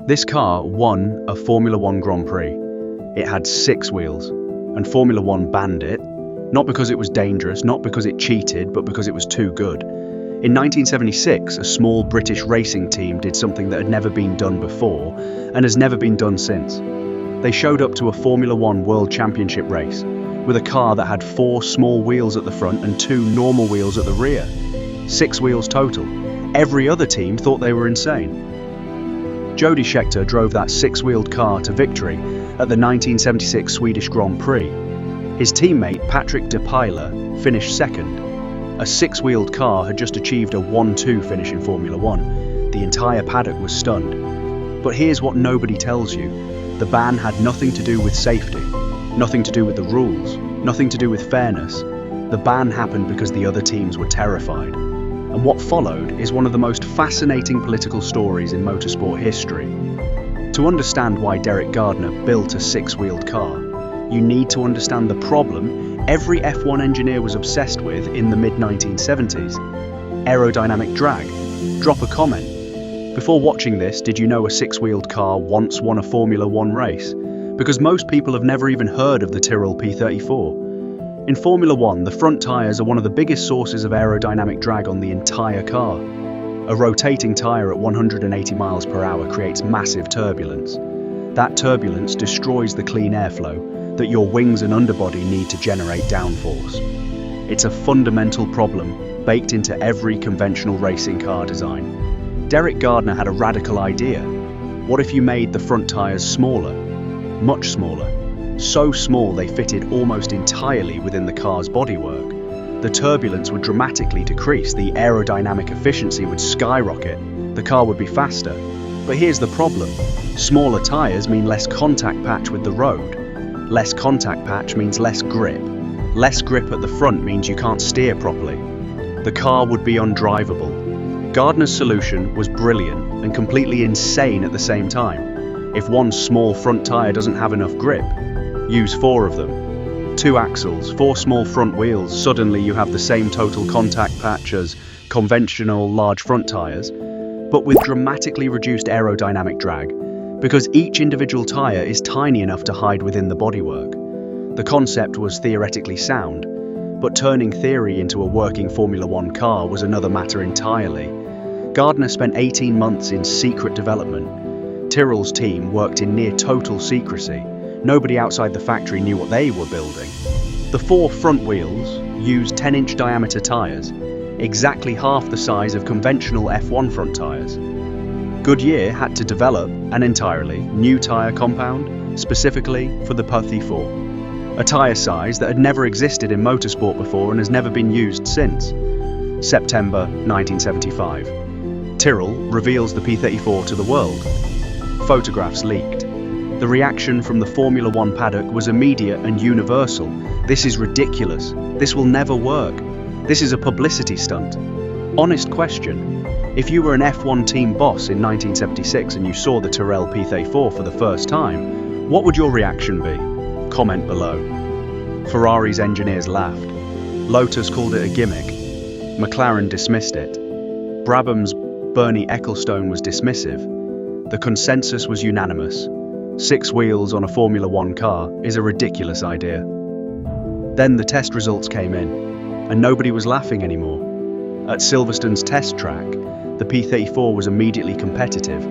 This car won a Formula One Grand Prix. It had 6 wheels, and Formula One banned it, not because it was dangerous, not because it cheated, but because it was too good. In 1976, a small British racing team did something that had never been done before, and has never been done since. They showed up to a Formula One World Championship race with a car that had 4 small wheels at the front and 2 normal wheels at the rear. 6 wheels total. Every other team thought they were insane. Jody Scheckter drove that 6-wheeled car to victory at the 1976 Swedish Grand Prix. His teammate Patrick de Pijler finished second. A 6-wheeled car had just achieved a 1-2 finish in Formula One. The entire paddock was stunned. But here's what nobody tells you. The ban had nothing to do with safety, nothing to do with the rules, nothing to do with fairness. The ban happened because the other teams were terrified. And what followed is one of the most fascinating political stories in motorsport history. To understand why Derek Gardner built a 6-wheeled car, you need to understand the problem every F1 engineer was obsessed with in the mid-1970s. Aerodynamic drag. Drop a comment. Before watching this, did you know a 6-wheeled car once won a Formula One race? Because most people have never even heard of the Tyrrell P34. In Formula One, the front tyres are one of the biggest sources of aerodynamic drag on the entire car. A rotating tyre at 180 miles per hour creates massive turbulence. That turbulence destroys the clean airflow that your wings and underbody need to generate downforce. It's a fundamental problem baked into every conventional racing car design. Derek Gardner had a radical idea. What if you made the front tyres smaller? Much smaller. So small they fitted almost entirely within the car's bodywork. The turbulence would dramatically decrease, the aerodynamic efficiency would skyrocket, the car would be faster. But here's the problem. Smaller tyres mean less contact patch with the road. Less contact patch means less grip. Less grip at the front means you can't steer properly. The car would be undriveable. Gardner's solution was brilliant and completely insane at the same time. If one small front tyre doesn't have enough grip, use 4 of them. 2 axles, 4 small front wheels, suddenly you have the same total contact patch as conventional large front tyres, but with dramatically reduced aerodynamic drag, because each individual tyre is tiny enough to hide within the bodywork. The concept was theoretically sound, but turning theory into a working Formula One car was another matter entirely. Gardner spent 18 months in secret development. Tyrrell's team worked in near total secrecy. Nobody outside the factory knew what they were building. The 4 front wheels used 10-inch diameter tyres, exactly half the size of conventional F1 front tyres. Goodyear had to develop an entirely new tyre compound, specifically for the P34, a tyre size that had never existed in motorsport before and has never been used since. September 1975. Tyrrell reveals the P34 to the world. Photographs leaked. The reaction from the Formula One paddock was immediate and universal. This is ridiculous. This will never work. This is a publicity stunt. Honest question. If you were an F1 team boss in 1976 and you saw the Tyrrell P34 for the first time, what would your reaction be? Comment below. Ferrari's engineers laughed. Lotus called it a gimmick. McLaren dismissed it. Brabham's Bernie Ecclestone was dismissive. The consensus was unanimous. 6 wheels on a Formula One car is a ridiculous idea. Then the test results came in, and nobody was laughing anymore. At Silverstone's test track, the P34 was immediately competitive.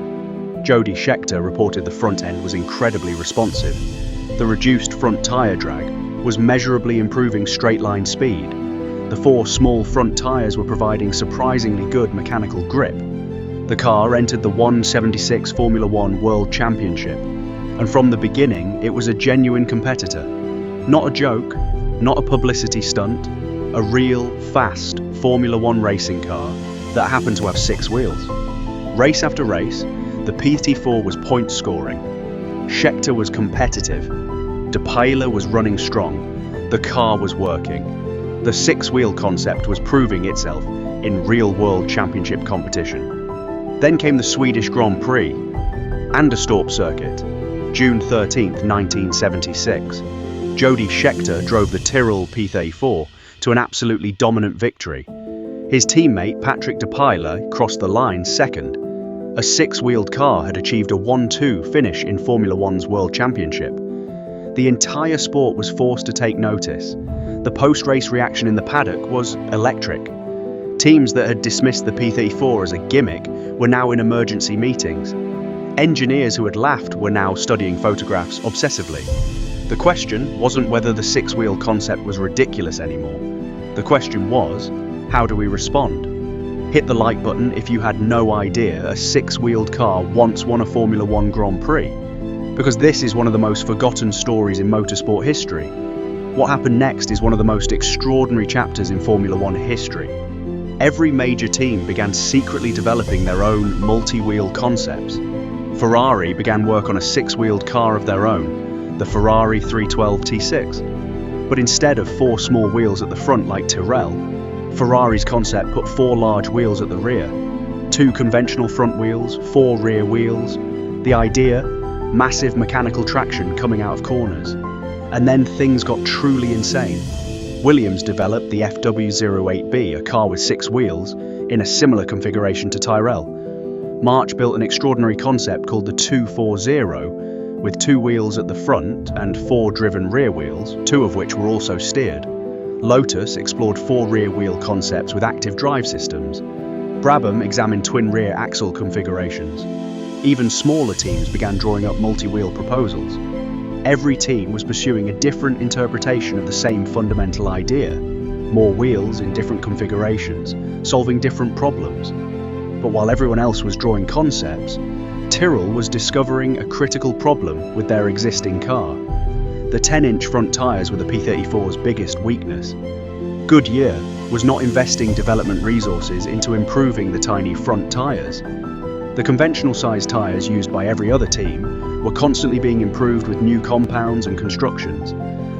Jody Scheckter reported the front end was incredibly responsive. The reduced front tyre drag was measurably improving straight-line speed. The 4 small front tyres were providing surprisingly good mechanical grip. The car entered the 176 Formula One World Championship. And from the beginning, it was a genuine competitor. Not a joke, not a publicity stunt, a real, fast Formula One racing car that happened to have 6 wheels. Race after race, the P34 was point scoring. Scheckter was competitive. De Pijler was running strong. The car was working. The 6-wheel concept was proving itself in real-world championship competition. Then came the Swedish Grand Prix, Anderstorp circuit. June 13, 1976. Jody Scheckter drove the Tyrrell P34 to an absolutely dominant victory. His teammate Patrick de Pijler crossed the line second. A six-wheeled car had achieved a 1-2 finish in Formula One's World Championship. The entire sport was forced to take notice. The post-race reaction in the paddock was electric. Teams that had dismissed the P34 as a gimmick were now in emergency meetings. Engineers who had laughed were now studying photographs obsessively. The question wasn't whether the six-wheel concept was ridiculous anymore. The question was, how do we respond? Hit the like button if you had no idea a six-wheeled car once won a Formula One Grand Prix, because this is one of the most forgotten stories in motorsport history. What happened next is one of the most extraordinary chapters in Formula One history. Every major team began secretly developing their own multi-wheel concepts. Ferrari began work on a six-wheeled car of their own, the Ferrari 312 T6. But instead of 4 small wheels at the front like Tyrrell, Ferrari's concept put 4 large wheels at the rear, 2 conventional front wheels, 4 rear wheels. The idea, massive mechanical traction coming out of corners. And then things got truly insane. Williams developed the FW08B, a car with 6 wheels, in a similar configuration to Tyrrell. March built an extraordinary concept called the 240, with 2 wheels at the front and 4 driven rear wheels, 2 of which were also steered. Lotus explored 4 rear wheel concepts with active drive systems. Brabham examined twin rear axle configurations. Even smaller teams began drawing up multi-wheel proposals. Every team was pursuing a different interpretation of the same fundamental idea, more wheels in different configurations, solving different problems. But while everyone else was drawing concepts, Tyrrell was discovering a critical problem with their existing car. The 10-inch front tyres were the P34's biggest weakness. Goodyear was not investing development resources into improving the tiny front tyres. The conventional-sized tyres used by every other team were constantly being improved with new compounds and constructions.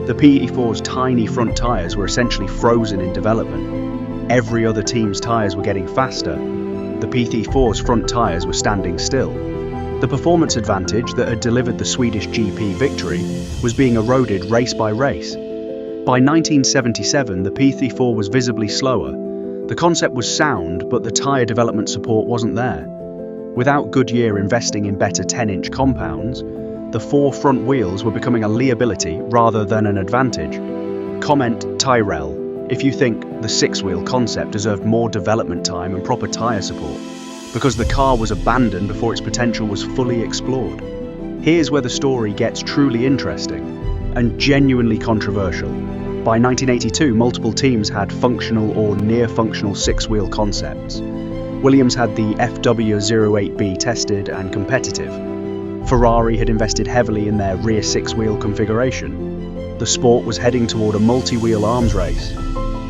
The P34's tiny front tyres were essentially frozen in development. Every other team's tyres were getting faster. The P34's front tyres were standing still. The performance advantage that had delivered the Swedish GP victory was being eroded race by race. By 1977, the P34 was visibly slower. The concept was sound, but the tyre development support wasn't there. Without Goodyear investing in better 10-inch compounds, the 4 front wheels were becoming a liability rather than an advantage. Comment Tyrrell if you think the 6-wheel concept deserved more development time and proper tyre support, because the car was abandoned before its potential was fully explored. Here's where the story gets truly interesting and genuinely controversial. By 1982, multiple teams had functional or near-functional 6-wheel concepts. Williams had the FW08B tested and competitive. Ferrari had invested heavily in their rear 6-wheel configuration. The sport was heading toward a multi-wheel arms race.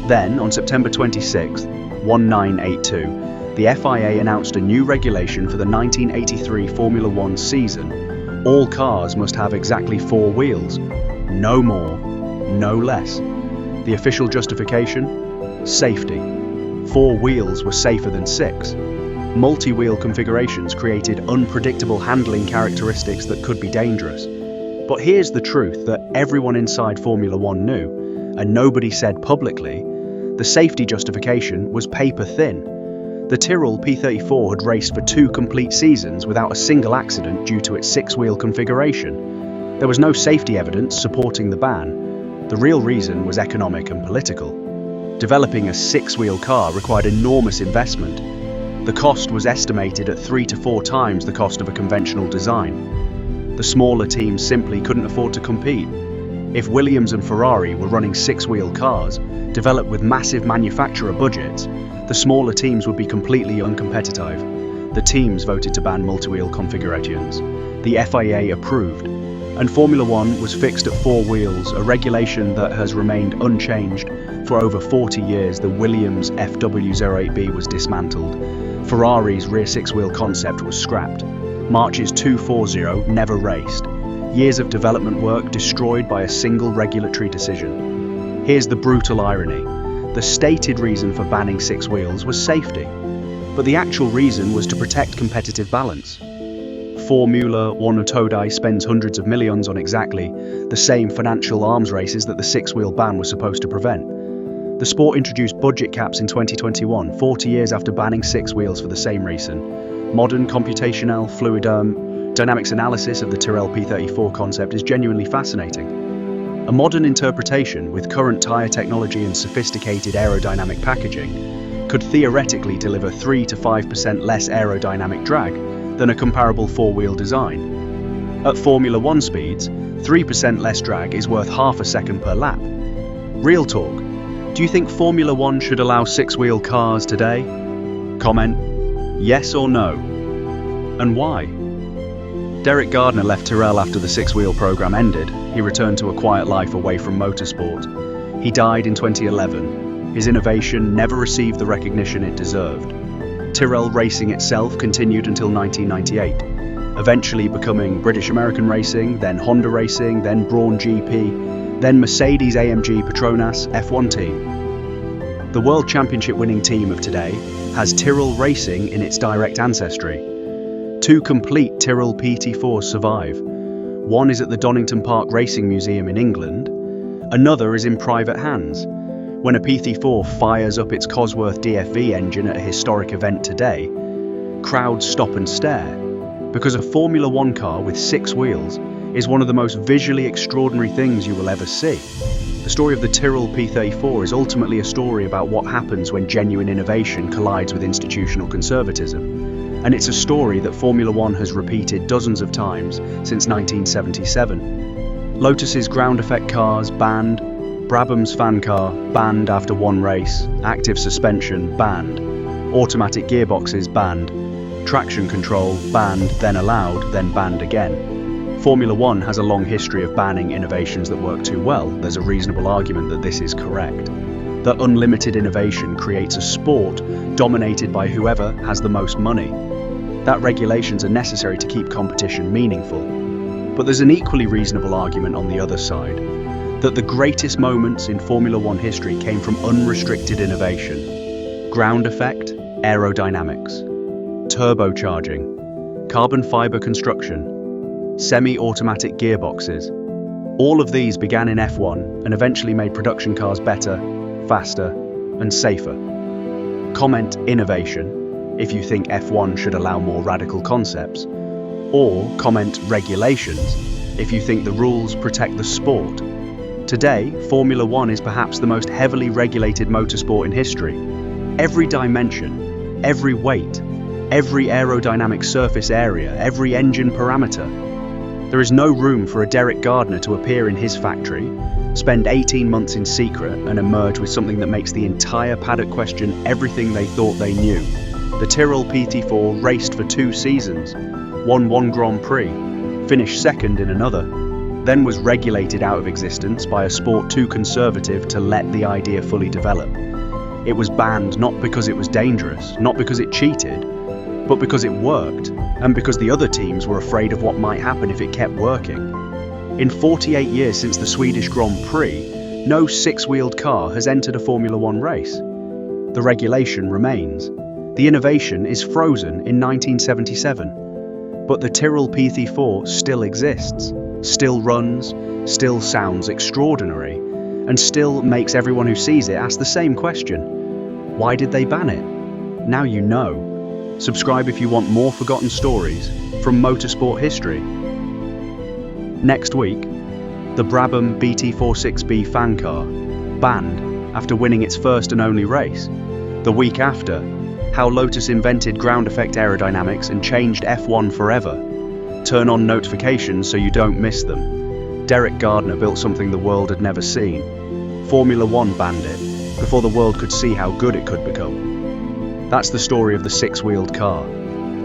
Then, on September 26, 1982, the FIA announced a new regulation for the 1983 Formula One season. All cars must have exactly 4 wheels. No more, no less. The official justification? Safety. 4 wheels were safer than 6. Multi-wheel configurations created unpredictable handling characteristics that could be dangerous. But here's the truth that everyone inside Formula One knew, and nobody said publicly: the safety justification was paper thin. The Tyrrell P34 had raced for 2 complete seasons without a single accident due to its 6-wheel configuration. There was no safety evidence supporting the ban. The real reason was economic and political. Developing a 6-wheel car required enormous investment. The cost was estimated at 3 to 4 times the cost of a conventional design. The smaller teams simply couldn't afford to compete. If Williams and Ferrari were running 6-wheel cars, developed with massive manufacturer budgets, the smaller teams would be completely uncompetitive. The teams voted to ban multi-wheel configurations. The FIA approved, and Formula One was fixed at 4 wheels, a regulation that has remained unchanged. For over 40 years, the Williams FW08B was dismantled. Ferrari's rear 6-wheel concept was scrapped. March's 240 never raced. Years of development work destroyed by a single regulatory decision. Here's the brutal irony. The stated reason for banning 6 wheels was safety, but the actual reason was to protect competitive balance. Formula One Todai spends hundreds of millions on exactly the same financial arms races that the 6-wheel ban was supposed to prevent. The sport introduced budget caps in 2021, 40 years after banning 6 wheels for the same reason. Modern computational fluid dynamics analysis of the Tyrrell P34 concept is genuinely fascinating. A modern interpretation with current tyre technology and sophisticated aerodynamic packaging could theoretically deliver 3 to 5% less aerodynamic drag than a comparable four-wheel design. At Formula One speeds, 3% less drag is worth half a second per lap. Real talk, do you think Formula One should allow six-wheel cars today? Comment, yes or no, and why? Derek Gardner left Tyrrell after the six-wheel program ended. He returned to a quiet life away from motorsport. He died in 2011. His innovation never received the recognition it deserved. Tyrrell Racing itself continued until 1998, eventually becoming British American Racing, then Honda Racing, then Braun GP, then Mercedes-AMG Petronas F1 team. The World Championship winning team of today has Tyrrell Racing in its direct ancestry. Two complete Tyrrell P34s survive. One is at the Donington Park Racing Museum in England. Another is in private hands. When a P34 fires up its Cosworth DFV engine at a historic event today, crowds stop and stare, because a Formula One car with 6 wheels is one of the most visually extraordinary things you will ever see. The story of the Tyrrell P34 is ultimately a story about what happens when genuine innovation collides with institutional conservatism. And it's a story that Formula One has repeated dozens of times since 1977. Lotus's ground effect cars banned, Brabham's fan car banned after one race, active suspension banned, automatic gearboxes banned, traction control banned, then allowed, then banned again. Formula One has a long history of banning innovations that work too well. There's a reasonable argument that this is correct. That unlimited innovation creates a sport dominated by whoever has the most money. That regulations are necessary to keep competition meaningful. But there's an equally reasonable argument on the other side, that the greatest moments in Formula One history came from unrestricted innovation. Ground effect, aerodynamics, turbocharging, carbon fiber construction, semi-automatic gearboxes. All of these began in F1 and eventually made production cars better, faster, and safer. Comment innovation if you think F1 should allow more radical concepts, or comment regulations if you think the rules protect the sport. Today, Formula One is perhaps the most heavily regulated motorsport in history. Every dimension, every weight, every aerodynamic surface area, every engine parameter. There is no room for a Derek Gardner to appear in his factory, spend 18 months in secret, and emerge with something that makes the entire paddock question everything they thought they knew. The Tyrrell P34 raced for 2 seasons, won 1 Grand Prix, finished second in another, then was regulated out of existence by a sport too conservative to let the idea fully develop. It was banned not because it was dangerous, not because it cheated, but because it worked, and because the other teams were afraid of what might happen if it kept working. In 48 years since the Swedish Grand Prix, no 6-wheeled car has entered a Formula One race. The regulation remains. The innovation is frozen in 1977. But the Tyrrell P34 still exists, still runs, still sounds extraordinary, and still makes everyone who sees it ask the same question. Why did they ban it? Now you know. Subscribe if you want more forgotten stories from motorsport history. Next week, the Brabham BT46B fan car, banned after winning its first and only race. The week after, how Lotus invented ground effect aerodynamics and changed F1 forever. Turn on notifications so you don't miss them. Derek Gardner built something the world had never seen. Formula One banned it before the world could see how good it could become. That's the story of the 6-wheeled car.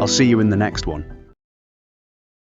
I'll see you in the next one.